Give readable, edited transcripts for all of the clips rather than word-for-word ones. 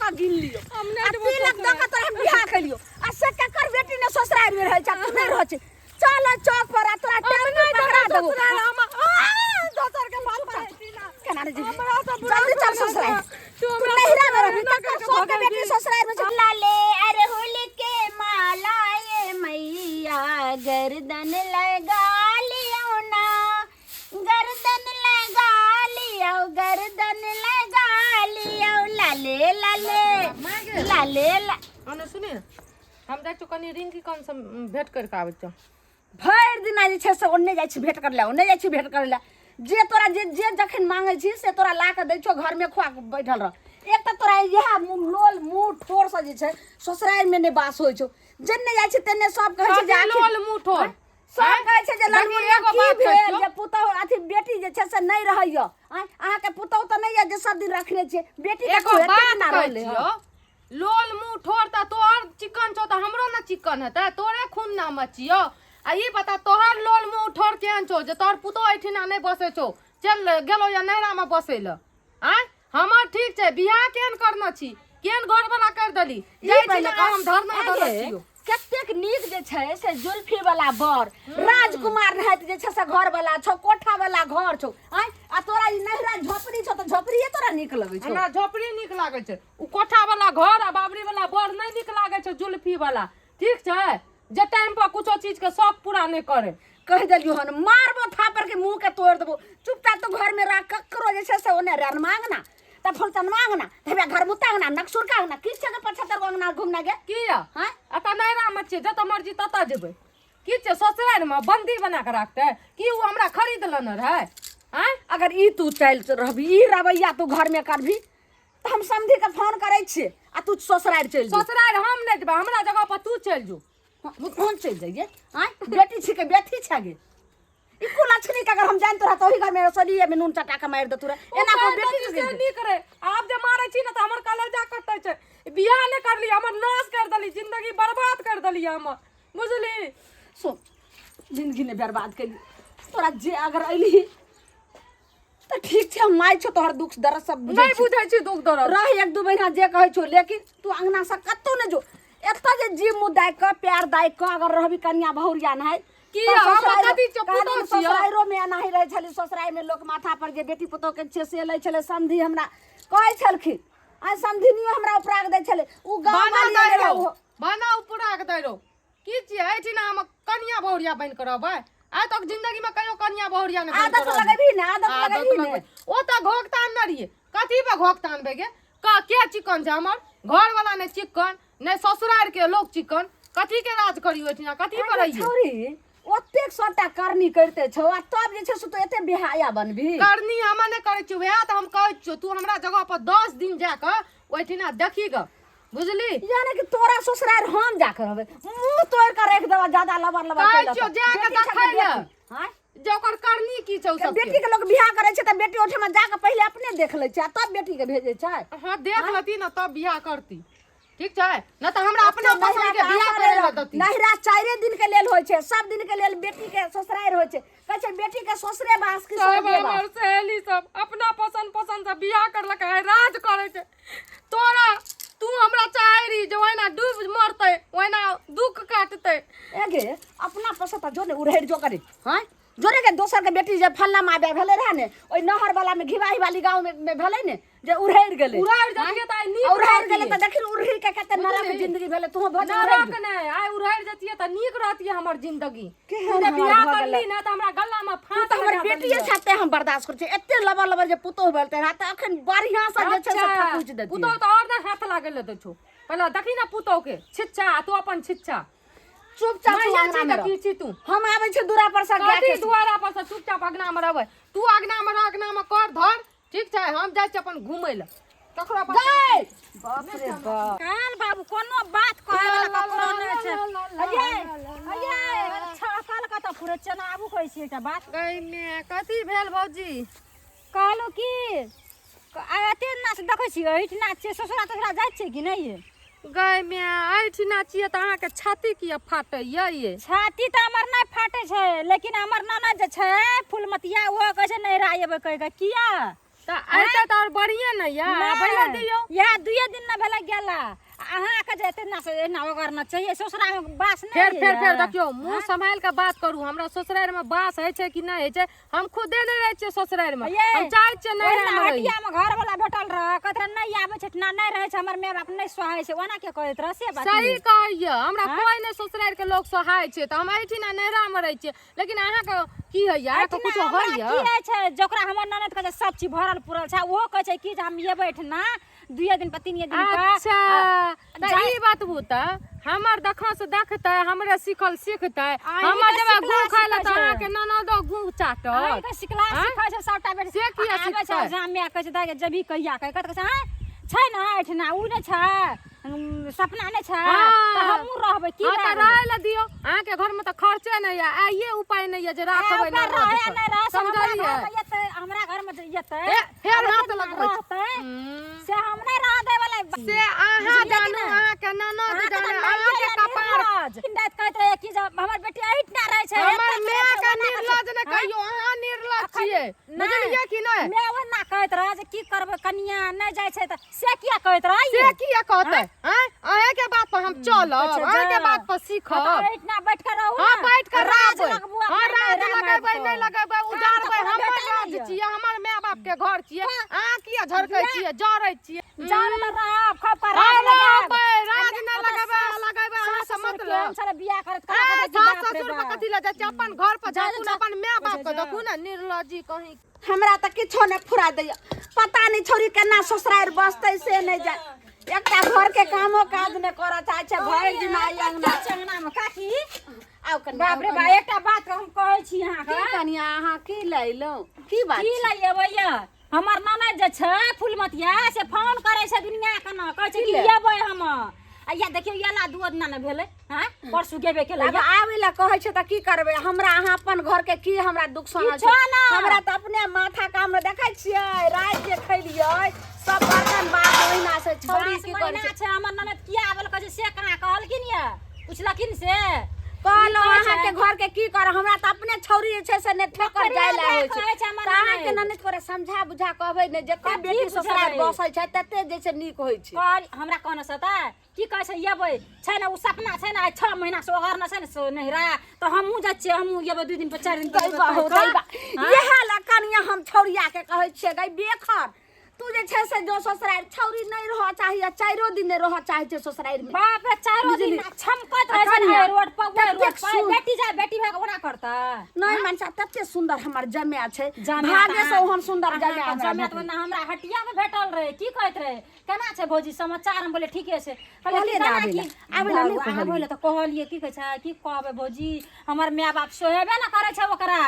टका गिन लियो हमने 3 लाख दका तोरा बियाह कलियो आ से केकर बेटी ने ससुराल में रहै छ तू नहीं रहै छ चल चौक पर आ तोरा टेम्पू पकड़ा देबो दोसर के बात केना रे जल्दी चल ससुराल तू नहिरा में रहबी तक सो के बेटी ससुराल में चला ले अरे होली के माला ये मैया गर्दन लगा लियो ना गर्दन लगा लियो लाले अने सुनिए हम जाय छु कनी रिंग की कौन से भेट कर के आबै छ भर दिन जे छै से ओन्ने जाय छी भेट कर ले ओन्ने जाय छी भेट कर ले जे तोरा जे जे जखन मांगे छी से तोरा ला के दै छो घर में खुआ के बैठल रह एक त तोरा यह लोल मुंह ठोर से जे छै ससुराल में ने बास होय छो जन्ने जाय छी तन्ने सब कहै छै जे लोल मुंह ठोर सब कहै छै जे लड़मुनिया की भेल जे पुतौ अथी बेटी जे छै से नहीं रहैयो अहाँ के पुतौ त नहीं है जे सब दिन रखने छै बेटी के एगो बात ना रहले लोल मुंह ठोर त तोर चिकन छौ त हमरो ना चिकन हेतै तोरे खून ना मचियो आ ई बता तोहर लोल मुंह ठोर केहन छौ जे तोर पुतो एठिना नहीं बसे छौ चल गेलो या नहरा में बसे ल हमर ठीक छै बियाह केहन करना छी केहन घर वाला कर देली जाय छी ना हम धरना दऽ छियो कतेक नीक जे छै से जुल्फी वाला बर राजकुमार रहत जे छै से घर वाला छौ कोठा वाला घर छौ आ तोरा ई नहरा झोपड़ी छौ त झोपड़ीए तोरा नीक लगै छौ हमरा झोपड़ी नीक लागै छै उ कोठा वाला घर आ बाबरी वाला बर नहीं नीक लागै छै जुल्फी वाला ठीक छै जे टाइम पर कुछो चीज के शौक पूरा नहीं करे कह देलियो हन मारबो थापर के मुंह के तोड़ देबो चुपचाप तो घर में रख ककरो जे छै से ओने रन मांगना त फलतन मांगना तबे घर मुतांगना नक्सुर कांगना किछ के 75 गंगना घूमना गे किया हां अता नहरा में छै जत मर्जी तत जेबै की छै ससुराल में बंदी बना के रखते की उ हमरा खरीद लेन रहे हैं अगर ई तू चल रहबी ई रवैया तू घर में करबी त हम समधी के फोन करै छी आ तू ससुराल चल जो ससुराल हम नहीं जेबै हमरा जगह पर तू चल जो कौन चल जाइए बेटी छी के बेटी छगे ई कुला छनी के अगर हम जान तो रहत ओही घर में सलिए में नून चटा के मार दे तोरा एना को बेटी से नहीं करे आप जे मारे छी ना त हमर कलेजा कटै छै बियाह ने करली हमर नाश कर देली जिंदगी बर्बाद कर देली हमर बुझली सो जिंदगी ने बर्बाद कर तोरा जे अगर अइली त ठीक छै माय छो तोहर दुख दर्द सब नहीं बुझै छी दुख दर्द रह एक दू महीना जे कहै छो लेकिन तू अंगना से कत्तो न जो एत्ता जे जी मुदाय क प्यार दाय क अगर रहबी कन्या बहुरिया नहीं की हम कथि चपुतो छियो ससुराइरो में नहीं रहे छली ससुराल में लोग माथा पर जे बेटी पुतो के छे से लै छले समधी हमरा कहै छलखिन आ समधीनियो हमरा उपराग दै छले उ गांव वाली रहो बना उपराग दै रो की छियै एठिना हम कन्या बहुरिया बन के रहबै आइ तक जिंदगी में कहियो कन्या बहुरिया ने आदत लगेबी ना आदत लगेबी ने ओ त घोकतान न रहिए कथि पे घोकतान बेगे के चिकन छै हमर घर वाला ने चिकन ने ससुराल के लोग चिकन कथि के राज करियो एठिना कथि पर रहिए छोरी ओतेक सटा करनी करते छौ आ तब जे छै से तू एते बेहाया बनबी करनी हम ने करै छी वएह त हम कहै छी तू हमरा जगह पर 10 दिन जाके ओठिना देखी ग बुझली यानी कि तोरा ससुराल हम जाके रहबे मुंह तोड़ के रख देबा ज्यादा लबर लबर कहै छी जाके देखै ले हां जे ओकर करनी की छौ सब बेटी के लोग बियाह करे छै त बेटी ओठमा जाके पहले अपने देख ले छै तब बेटी के भेजे छै हां देख लती न तब बियाह करती ठीक छै न त हमरा अपना पसंद के बियाह करे ल दती नहिरा 4 दिन के लेल होय छै सब दिन के लेल बेटी के ससुराल होय छै कहै छै बेटी के ससुरे बास की सब हमर सहेली सब अपना पसंद से बियाह करलक है राज करे छै तोरा तू हमरा चाहे री जे ओना डूब मरतै ओना दुख काटतै एगे अपना पसंद जो ने उड़ेड़ जो करे हां जोरे के दोसर के बेटी जे फल्ला माबे भेले रहे ने ओइ नहर वाला में घिवाही वाली गांव में भेले ने जे उड़ेड़ गेले उड़ेड़ जतिए त नीक उड़ेड़ गेले त देखिर उड़ही के कते नरक जिंदगी भेले तू भज नरक ने आइ उड़ेड़ जतिए त नीक रहतिए हमर जिंदगी तू जे बियाह करली ना त हमरा गल्ला में फांस त हमर बेटिए साथे हम बर्दाश्त कर छै एते लबर लबर जे पुतो भेलते त अखन बढ़िया से जे छै से ठकुच देती पुतो त और ना हाथ लागल दे छो पहले देखी ना पुतो के छिच्छा तू अपन छिच्छा चुपचाप अंगना में रह तू हम आबै छै दूरा पर से गाती दुआरा पर से चुपचाप अगना में रहबै तू अगना में कर धर ठीक छै हम जाय छी अपन घुमै ल ककरो पर गए बाप रे बाप काल बाबू कोनो बात कहे वाला ककरो नै छै अये छाकल का त पूरे चनाबू कहै छी एकटा बात गई में कथि भेल भौजी कहलो की आते ना से देखै छी एठना छै ससुरा तसुरा जाय छै कि नै ये गई में एठना छिए त अहाँ के छाती किया फाटै ये छाती त हमर नै फाटै छै लेकिन हमर ननद जे छै फुलमतिया वो कहै छै नै रायबे कहै किया त आइते त और बढ़िया न या बैला दियो या 2 दिन न भेला गेला अहाँ के जेते ना से ना करना चाहिए ससुरा में बास नहीं फेर देखियो मुंह संभाल के बात करू हमरा ससुराल में बास है छै कि नहीं है छै हम खुदे नहीं रहे छियै ससुराल में हम चाहे छियै नहीं रहे हटिया में घर वाला भेटल रह कतरा नहीं आवे छै ना नहीं रहे छै हमर माय बाप नहीं सहाय छै ओना के कहैत रह से बात सही कहियो हमरा कोई नहीं ससुराल के लोग सहाय छै त हम एठी ना नहरा में रहे छियै लेकिन अहाँ के की है यार तो कुछ होइया की है छै जोकरा हमर ननद के सब चीज भरल पुरल छै वो कहै छै कि जे हम ये बैठ ना 2 दिन पर 3 दिन पर अच्छा त ई बात बुता हमर देखा से देखते हमरे सिखल सीखते हमर जब गुड़ खाइला त अहाँ के ननदो गुड़ चाटत आ त सिखला सिखै छै सबटा बेट से किया आबै छै जामे कहै छै दाइ जबी कहिया कहै छै छै ना एठना उ नै छै सपना नै छै त हमहु रहबै की त रहै ला दियो अहाँ के घर में त खर्चे नै या आइए उपाय नै या जे राखबै ना समझलिए हमरा घर में जेतै फेर हाथ लगबै से हम नै रह दे वाला से अहाँ जानू अहाँ के ननद जाने अहाँ के कपार किंडत कहत रहे कि जब हमर बेटी एठना रहै छै हमर माय के निर्लज नै कहियो अहाँ निर्लज छियै बुझलिए कि नै मैं ओना कहत रह जे की करबै कनिया नै जाय छै त से किया कहत रह से किया कहतै हैं अहे के बात पर हम चलब अहे के बात पर सीखब एठना बैठ के रहू हां बैठ के रहबै हां राज लगाबै नै लगाबै उजाड़बै हमर राज छियै हमर माय बाप के घर छियै अहाँ किया झरकै छियै जरै छियै जान ल राब खपर राज नै लगाबै अहाँ से मतलब सारा बियाह करत ससुर पर कथि ल जाय छै अपन घर पर जाऊ अपन माय बाप के देखू ना निर्लजी कहीं हमरा त किछो नै फुरा दैया पता नै छोरी केना ससुरार बसतै से नै जाय एकटा घर के कामो काज नै करा चाहे छै भरि दिन आई अंगना चंगना में काकी आउ कन बाप रे बा एकटा बात हम कहै छी अहाँ के कनिया अहाँ की लैलो की बात की लैबै या हमर ननद जे छै फुलमतिया से फोन करै छै दुनिया के न कहै छै कि लेबै हम आ या देखियो याला 2 दिन न भेलै हैं परसू गेबे केला अब आबै ला कहै छै त की करबै हमरा अहाँ अपन घर के की हमरा दुख सुना छै हमरा त अपने माथा काम देखै छियै रात जे खैलियै सब बर्तन बात ओहिना से छोड़ी की करै छै हमर ननद किया आबल कहै छै से कना कहलखिन या पुछलखिन से कहलो अहाँ के घर के की कर हमरा त अपने छौरी जे छै से ने ठोकर जाय ला होय छै अहाँ के ननद करे समझा बुझा कहबै ने जते बेटी ससुराल बसै छै तते जे छै नीक होय छै हमरा कहना से त की कहै छै येबै छै ना उ सपना छै ना 6 महीना से ओहर न छै ने नहिरा त हमहु जा छियै हमहु येबै 2 दिन पर 4 दिन पर इएह ला कनिया हम छौरिया के कहै छियै गई बेखर तू जे छै से जो ससुराल छौरी नहीं रह चाहिए 4 दिन नहीं रह चाहे छै ससुराल में बाप रे 4 दिन छमकत रह छै रोड पर बेटी जा बेटी भाग ओना करता नहीं मानसा तते सुंदर हमर जम्या छै भागे से हम सुंदर जम्या तो ना हमरा हटिया में भेटल रहे की कहत रहे केना छै भौजी समाचार हम बोले ठीके छै कहले आबे त कहलिए की कहै छै की कहबे भौजी हमर माय बाप सोहेबे ना करे छै ओकरा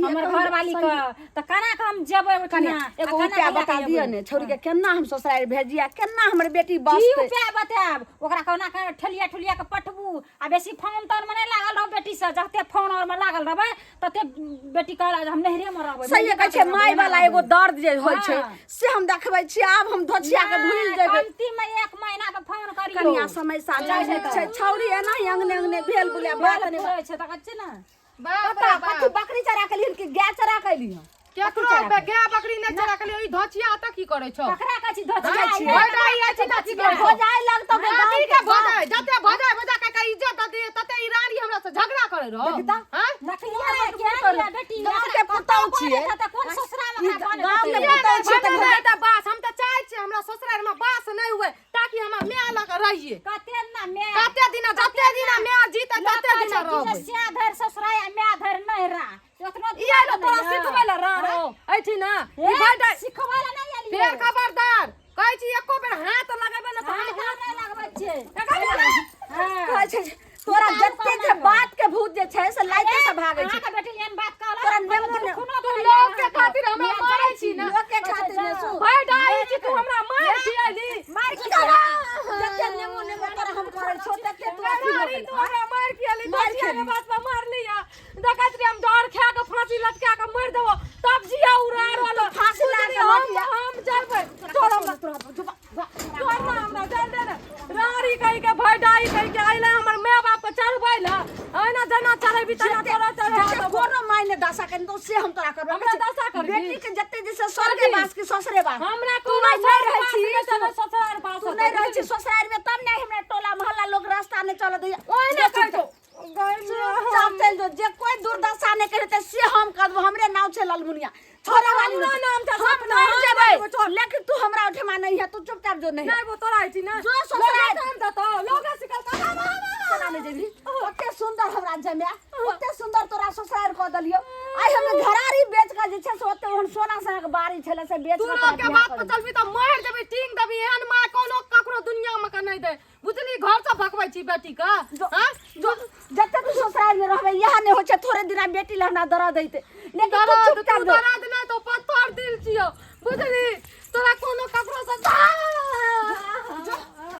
हमर घर वाली के त केना के हम जेबै कन्या एगो उपाय बता दियो ने छोरी के केना हम ससुराल भेजिया केना हमर बेटी बसते की उपाय बताब ओकरा कोना के ठलिया ठुलिया के पटबू आ बेसी फोन तर में नहीं लागल रह बेटी से जते फोन और में लागल रहबे तते बेटी कहला हम नहरे में रहबै सही कहै छै माय वाला एगो दर्द जे होय छै से हम देखबै छी आब हम धोछिया के भूल जेबै अंतिम में 1 महीना पे फोन करियो कनिया समय सा जाय छै छौरी एना अंगने अंगने भेल बुलिया बात नहीं होय छै त कच्चे ना बाप रे बाप बकरी चरा के लिए कि गाय चरा के लिए केकरो गाय बकरी नै चरा के लिए धोछिया त की करै छ ककरा कहै धोछिया छी भजाई अछि धोछी कर हो जाय लग त गाड़ी के भजाई जते भजाई बजा के इज्जत दे तते ई रानी हमरा से झगड़ा करे रहो हां नखलिया के बेटी के पुतौ छियै त कोन ससुरा में गांव में पुतौ छियै त बास हम त चाहै छी हमरा ससुराल में बास नै हुए ताकि हम माय लग रहिए कते ना माय कते दिन जते दिन माय जीत तते दिन रहबै सिया धर ससुरा माय धर नहिरा इया ल तोरा सिखबैला रह ऐठी ना ई भाई सिखबैला नै आली फेर खबरदार कहै छी एको बेर हाथ लगाबे न त हम हाथ नै लगबै छै कहै छै तोरा जत्ते जे बात के भूत जे छै से लाइटे से भागै छै बेटी एहन बात कहला तोरा नेमो ने तू लोग के खातिर हमरा मारै छी ना लोग के खातिर ने सु भाई डाई छी तू हमरा मार छियली मार की करा जत्ते नेमो ने तोरा हम करै छो तत्ते तू हमरा मार कियली दोछिया के बात पर मार लिया देखत रे हम डर खा के फांसी लटका के मार देबो तब जिया उड़ार वाला फांसी लटका हम जरबै तोरा हमरा चल दे रारी कहि के भाई डाई कहि के आइले हमर माय बाप के चढ़बै ला एना जना चढ़बी तना तोरा चढ़ा कोनो मायने दशा के तो से हम तोरा करब हमरा दशा करबी बेटी के जत्ते जैसे स्वर्गे वास के ससुरे वास हमरा तू नहीं रहे छी नहीं रहे छी ससुराल में तब नहीं हमरा टोला मोहल्ला लोग रास्ता नहीं चल दै ओए ना कह दो चुपचाप चल जो जे कोई दुर्दशा नहीं करे से हम करबो हमरे नाम छे लालमुनिया छोरे वाली हमरा नाम था हम सपना, नहीं हम जेबै जेबै। लेकिन तू हमरा उठमा नहीं है तू चुपचाप जो नहीं नहीं वो तोरा आई ना जो ससुराल काम था तो लोग सिकलता केना नहीं जेबी ओते सुंदर हमरा जमे ओते सुंदर तोरा ससुराल क दलियो आई हम घरारी बेच के जे छे से ओते ओहन सोना सन के बारी छले से बेच तू के लोग के बात पे चलबी तो मार देबी टिंग देबी एहन मां कोनो ककरो दुनिया में का नहीं दे बुझली घर से भगबै छी बेटी का हां जो जते तू ससुराल में रहबे यहाँ नहीं हो छे थोड़े दिन बेटी लहना दरा दैते लेकिन तू चुपचाप जो दर्द ना तो पत्थर दिल छियो बुझली तोरा कोनो ककरो से